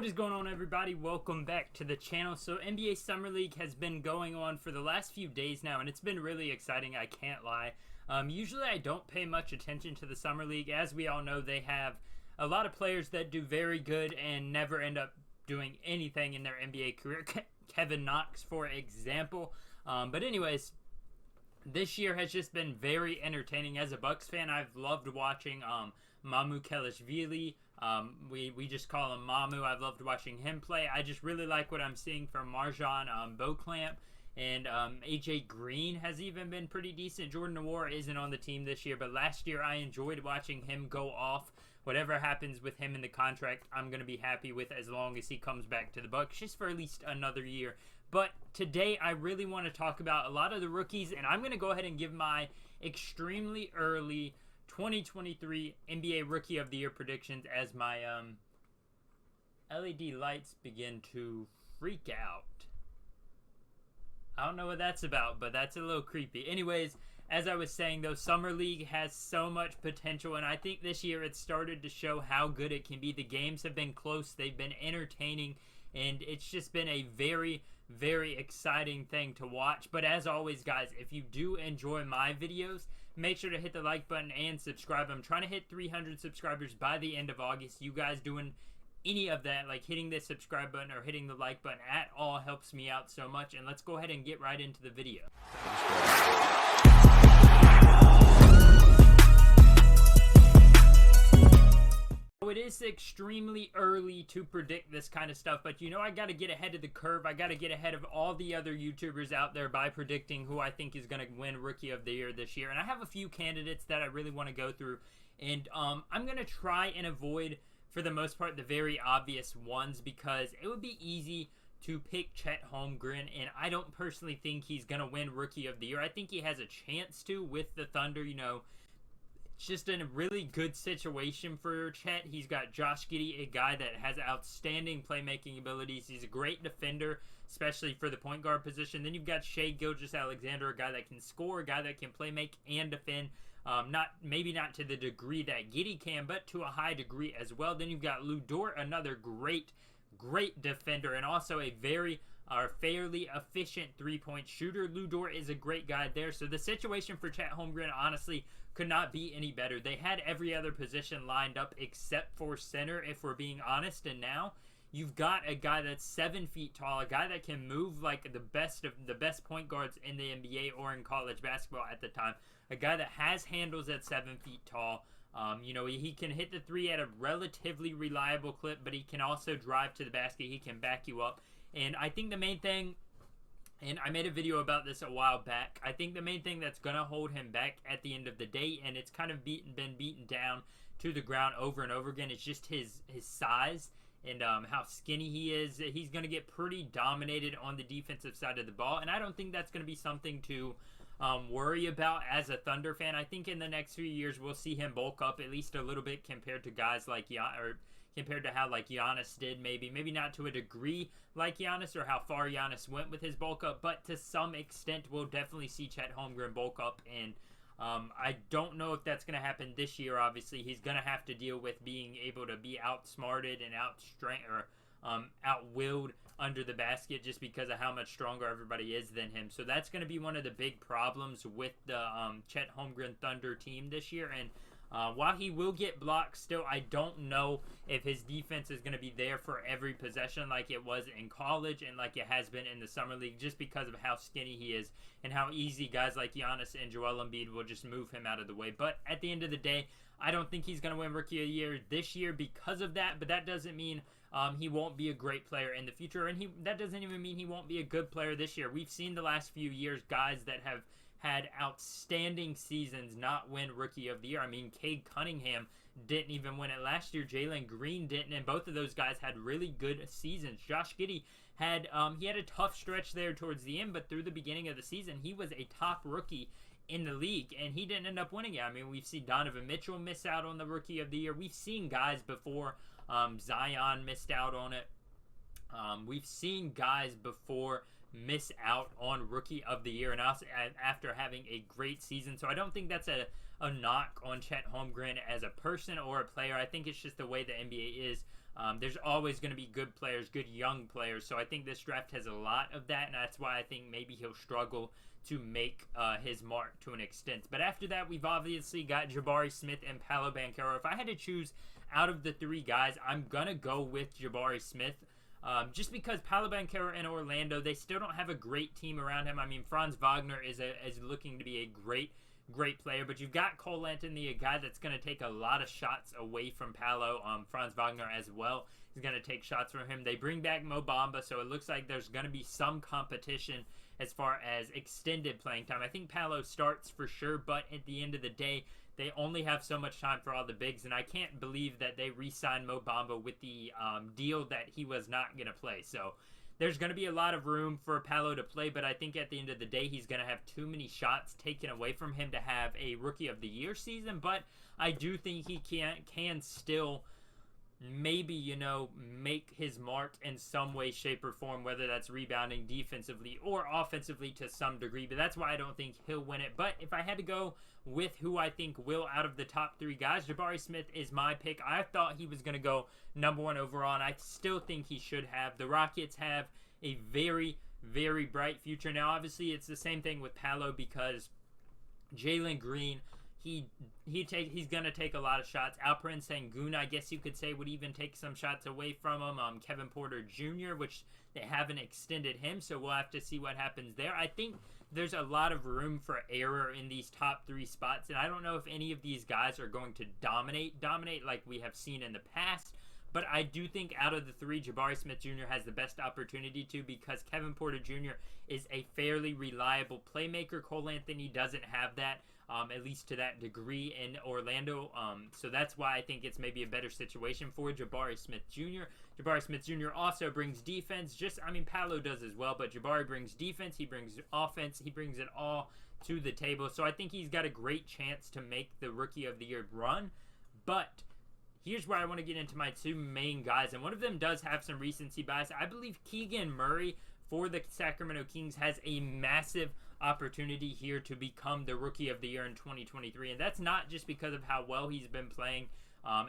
What is going on, everybody? Welcome back to the channel. So NBA Summer League has been going on for the last few days now, and it's been really exciting, I can't lie. Usually I don't pay much attention to the Summer League. As we all know, they have a lot of players that do very good and never end up doing anything in their NBA career. Kevin Knox, for example. But anyways, this year has just been very entertaining. As a Bucks fan, I've loved watching Mamu Kelishvili. We just call him Mamu. I've loved watching him play. I just really like what I'm seeing from Marjan Beauclamp. And AJ Green has even been pretty decent. Jordan Nwora isn't on the team this year, but last year I enjoyed watching him go off. Whatever happens with him in the contract, I'm going to be happy with as long as he comes back to the Bucks, just for at least another year. But today I really want to talk about a lot of the rookies, and I'm going to go ahead and give my extremely early 2023 NBA Rookie of the Year predictions as my LED lights begin to freak out. I don't know what that's about, but that's a little creepy. Anyways, as I was saying, though, Summer League has so much potential, and I think this year it started to show how good it can be. The games have been close, they've been entertaining, and it's just been a very, very exciting thing to watch. But as always, guys, if you do enjoy my videos, make sure to hit the like button and subscribe. I'm trying to hit 300 subscribers by the end of August. You guys doing any of that, like hitting the subscribe button or hitting the like button at all, helps me out so much. And let's go ahead and get right into the video. It is extremely early to predict this kind of stuff, but you know I got to get ahead of the curve. I got to get ahead of all the other YouTubers out there by predicting who I think is going to win Rookie of the Year this year. And I have a few candidates that I really want to go through, and I'm going to try and avoid, for the most part, the very obvious ones, because it would be easy to pick Chet Holmgren, and I don't personally think he's going to win Rookie of the Year. I think he has a chance to with the Thunder. You know, it's just in a really good situation for Chet. He's got Josh Giddey, a guy that has outstanding playmaking abilities. He's a great defender, especially for the point guard position. Then you've got Shai Gilgeous-Alexander, a guy that can score, a guy that can play make and defend. Maybe not to the degree that Giddey can, but to a high degree as well. Then you've got Lu Dort, another great defender, and also a very fairly efficient three-point shooter. Lu Dort is a great guy there. So the situation for Chet Holmgren, honestly, could not be any better. They had every other position lined up except for center, if we're being honest, and now you've got a guy that's 7 feet tall, a guy that can move like the best of the best point guards in the NBA or in college basketball at the time. A guy that has handles at 7 feet tall. You know, he can hit the three at a relatively reliable clip, but he can also drive to the basket. He can back you up. And I think the main thing, and I made a video about this a while back, I think the main thing that's going to hold him back at the end of the day, and it's kind of been beaten down to the ground over and over again, is just his size and how skinny he is. He's going to get pretty dominated on the defensive side of the ball, and I don't think that's going to be something to worry about as a Thunder fan. I think in the next few years we'll see him bulk up at least a little bit compared to guys like compared to how like Giannis did, maybe not to a degree like Giannis or how far Giannis went with his bulk up, but to some extent we'll definitely see Chet Holmgren bulk up. And I don't know if that's going to happen this year. Obviously he's going to have to deal with being able to be outsmarted and outwilled under the basket just because of how much stronger everybody is than him. So that's going to be one of the big problems with the Chet Holmgren Thunder team this year. And while he will get blocks still, I don't know if his defense is going to be there for every possession like it was in college and like it has been in the Summer League, just because of how skinny he is and how easy guys like Giannis and Joel Embiid will just move him out of the way. But at the end of the day, I don't think he's going to win Rookie of the Year this year because of that, but that doesn't mean he won't be a great player in the future, and that doesn't even mean he won't be a good player this year. We've seen the last few years guys that have had outstanding seasons not win Rookie of the Year. I mean, Cade Cunningham didn't even win it last year. Jalen Green didn't, and both of those guys had really good seasons. Josh Giddey had he had a tough stretch there towards the end, but through the beginning of the season, he was a top rookie in the league, and he didn't end up winning it. I mean, we've seen Donovan Mitchell miss out on the Rookie of the Year. We've seen guys before. Zion missed out on it. We've seen guys before miss out on Rookie of the Year and also after having a great season. So I don't think that's a knock on Chet Holmgren as a person or a player. I think it's just the way the NBA is. There's always going to be good players, good young players. So I think this draft has a lot of that, and that's why I think maybe he'll struggle to make his mark to an extent. But after that, we've obviously got Jabari Smith and Paolo Banchero. If I had to choose out of the three guys, I'm going to go with Jabari Smith. Just because Paolo Banchero and Orlando, they still don't have a great team around him. I mean, Franz Wagner is looking to be a great player, but you've got Cole Anthony, a guy that's going to take a lot of shots away from Paolo. Franz Wagner as well is going to take shots from him. They bring back Mo Bamba, so it looks like there's going to be some competition as far as extended playing time. I think Paolo starts for sure, but at the end of the day, they only have so much time for all the bigs, and I can't believe that they re-signed Mo Bamba with the deal that he was not going to play. So there's going to be a lot of room for Paolo to play, but I think at the end of the day, he's going to have too many shots taken away from him to have a Rookie of the Year season. But I do think he can still maybe, make his mark in some way, shape, or form, whether that's rebounding defensively or offensively to some degree. But that's why I don't think he'll win it. But if I had to go with who I think will out of the top three guys, Jabari Smith is my pick. I thought he was going to go number one overall, and I still think he should have. The Rockets have a very, very bright future. Now, obviously, it's the same thing with Paolo because Jalen Green, he's going to take a lot of shots. Alperen Sengun, I guess you could say, would even take some shots away from him. Kevin Porter Jr., which they haven't extended him, so we'll have to see what happens there. I think there's a lot of room for error in these top three spots, and I don't know if any of these guys are going to dominate like we have seen in the past. But I do think out of the three, Jabari Smith Jr. has the best opportunity to, because Kevin Porter Jr. is a fairly reliable playmaker. Cole Anthony doesn't have that, at least to that degree in Orlando. So that's why I think it's maybe a better situation for Jabari Smith Jr. Jabari Smith Jr. also brings defense. Paolo does as well, but Jabari brings defense. He brings offense. He brings it all to the table. So I think he's got a great chance to make the Rookie of the Year run. But here's where I want to get into my two main guys, and one of them does have some recency bias. I believe Keegan Murray for the Sacramento Kings has a massive opportunity here to become the Rookie of the Year in 2023, and that's not just because of how well he's been playing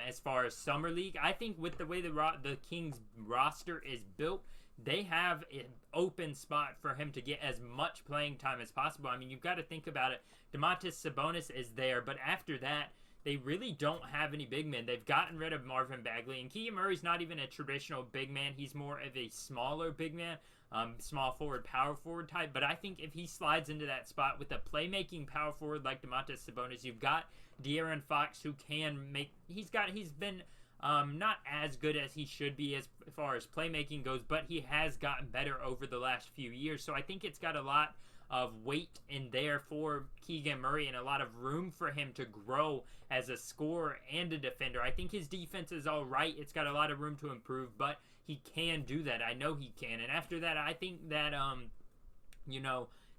as far as Summer League. I think with the way the Kings roster is built, they have an open spot for him to get as much playing time as possible. I mean, you've got to think about it. Domantas Sabonis is there, but after that, they really don't have any big men. They've gotten rid of Marvin Bagley, and Keegan Murray's not even a traditional big man. He's more of a smaller big man, small forward, power forward type. But I think if he slides into that spot with a playmaking power forward like Domantas Sabonis, you've got De'Aaron Fox who can make. He's been not as good as he should be as far as playmaking goes, but he has gotten better over the last few years. So I think it's got a lot of weight in there for Keegan Murray and a lot of room for him to grow as a scorer and a defender. I think his defense is all right. It's got a lot of room to improve, but he can do that. I know he can. And after that, I think that,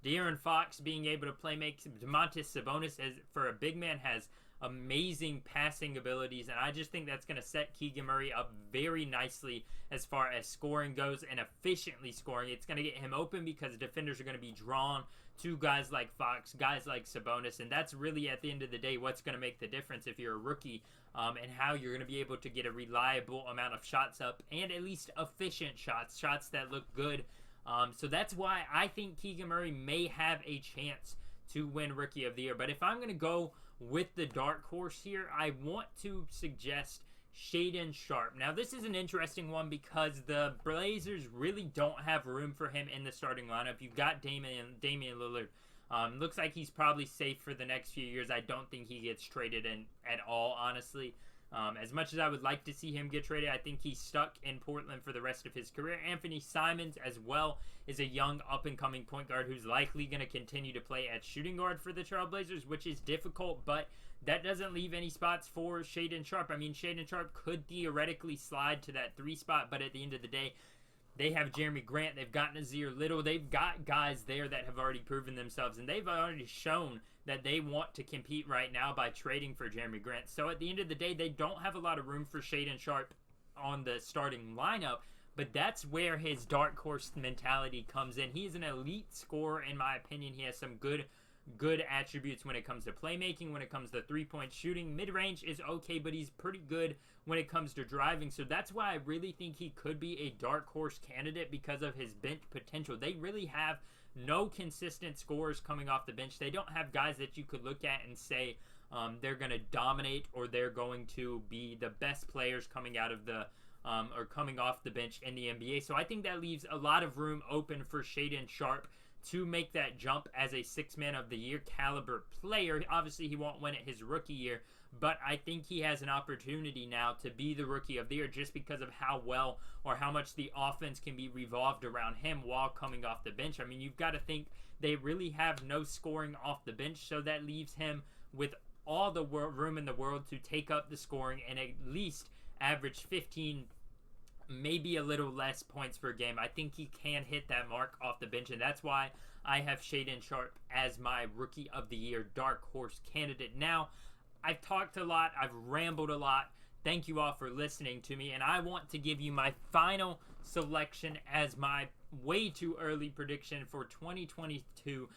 De'Aaron Fox being able to play make Domantas Sabonis for a big man has amazing passing abilities, and I just think that's going to set Keegan Murray up very nicely as far as scoring goes and efficiently scoring. It's going to get him open because defenders are going to be drawn to guys like Fox, guys like Sabonis, and that's really at the end of the day what's going to make the difference if you're a rookie, and how you're going to be able to get a reliable amount of shots up and at least efficient shots that look good. So that's why I think Keegan Murray may have a chance to win Rookie of the Year. But if I'm going to go with the dark horse here, I want to suggest Shaedon Sharpe. Now, this is an interesting one because the Blazers really don't have room for him in the starting lineup. You've got Damian Lillard. Looks like he's probably safe for the next few years. I don't think he gets traded in at all, honestly. As much as I would like to see him get traded, I think he's stuck in Portland for the rest of his career. Anthony Simons, as well, is a young up-and-coming point guard who's likely going to continue to play at shooting guard for the Trailblazers, which is difficult, but that doesn't leave any spots for Shaedon Sharpe. I mean, Shaedon Sharpe could theoretically slide to that 3 spot, but at the end of the day, they have Jeremy Grant, they've got Nazir Little, they've got guys there that have already proven themselves, and they've already shown that they want to compete right now by trading for Jeremy Grant. So at the end of the day, they don't have a lot of room for Shaedon Sharpe on the starting lineup, but that's where his dark horse mentality comes in. He's an elite scorer, in my opinion. He has some good good attributes when it comes to playmaking, when it comes to three-point shooting. Mid-range is okay, but he's pretty good when it comes to driving. So that's why I really think he could be a dark horse candidate because of his bench potential. They really have no consistent scorers coming off the bench. They don't have guys that you could look at and say they're going to dominate or they're going to be the best players coming out of the or coming off the bench in the NBA. So I think that leaves a lot of room open for Shaedon Sharpe to make that jump as a six-man of the year caliber player. Obviously, he won't win it his rookie year, but I think he has an opportunity now to be the rookie of the year just because of how well or how much the offense can be revolved around him while coming off the bench. I mean, you've got to think they really have no scoring off the bench, so that leaves him with all the room in the world to take up the scoring and at least average 15, maybe a little less points per game. I think he can hit that mark off the bench, and that's why I have Shaedon Sharpe as my Rookie of the Year dark horse candidate. Now, I've talked a lot. I've rambled a lot. Thank you all for listening to me, and I want to give you my final selection as my way too early prediction for 2022-2023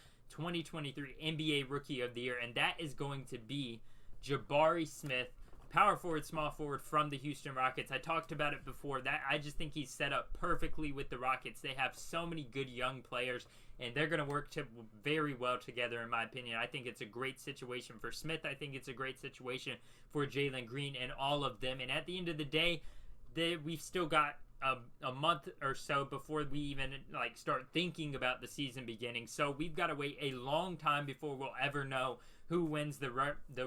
NBA Rookie of the Year, and that is going to be Jabari Smith, power forward, small forward from the Houston Rockets. I talked about it before. That I just think he's set up perfectly with the Rockets. They have so many good young players, and they're going to work very well together, in my opinion. I think it's a great situation for Smith. I think it's a great situation for Jalen Green and all of them. And at the end of the day, we've still got a month or so before we even start thinking about the season beginning. So we've got to wait a long time before we'll ever know who wins the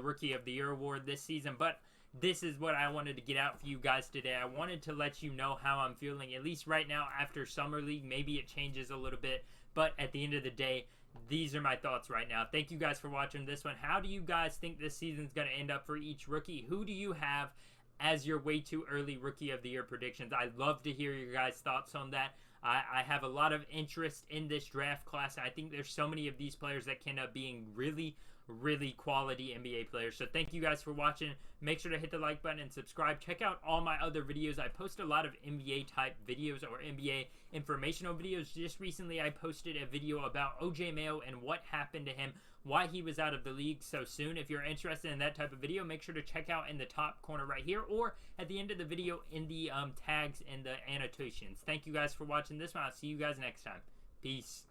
Rookie of the Year award this season. But this is what I wanted to get out for you guys today. I wanted to let you know how I'm feeling, at least right now after Summer League. Maybe it changes a little bit, but at the end of the day, these are my thoughts right now. Thank you guys for watching this one. How do you guys think this season's going to end up for each rookie? Who do you have as your way too early Rookie of the Year predictions? I'd love to hear your guys' thoughts on that. I have a lot of interest in this draft class. I think there's so many of these players that can end up being really quality NBA players. So thank you guys for watching. Make sure to hit the like button and subscribe. Check out all my other videos. I post a lot of NBA type videos or NBA informational videos. Just recently I posted a video about OJ Mayo and what happened to him, why he was out of the league so soon. If you're interested in that type of video, make sure to check out in the top corner right here or at the end of the video in the tags and the annotations. Thank you guys for watching this one. I'll see you guys next time. Peace.